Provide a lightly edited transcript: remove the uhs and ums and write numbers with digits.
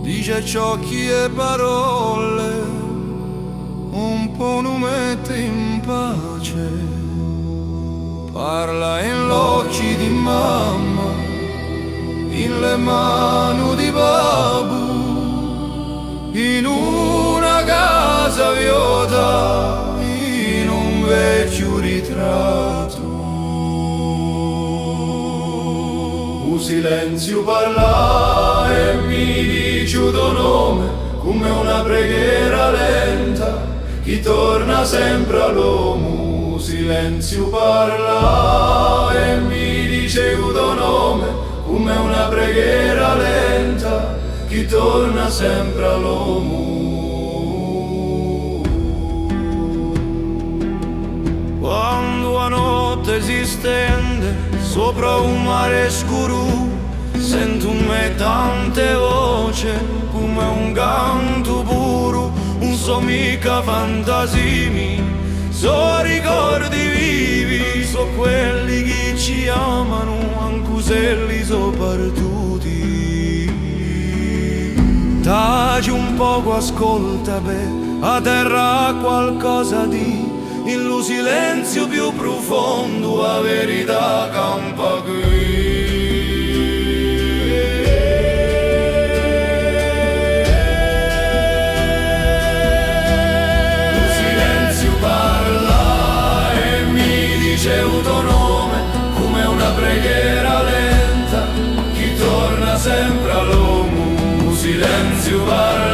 dice ciocchi e parole, un po' non mette in pace. Parla in occhi di mamma, in le mani di babbo, in una casa vuota, in un vecchio ritratto. Un silenzio parla e mi dice il tuo nome come una preghiera lenta che torna sempre all'uomo. Silenzio parla e mi dice il tuo nome come una preghiera lenta che torna sempre all'uomo. Quando la notte si stende sopra un mare scuro, sento in me tante voci come un canto puro, non so mica fantasimi, so ricordi vivi, so quelli che ci amano anche se li so perduti. Taci un poco, ascolta beh, a terra qualcosa di, in lo silenzio più profondo la verità campa qui. Dice il tuo nome come una preghiera lenta che torna sempre all'uomo. Un silenzio parla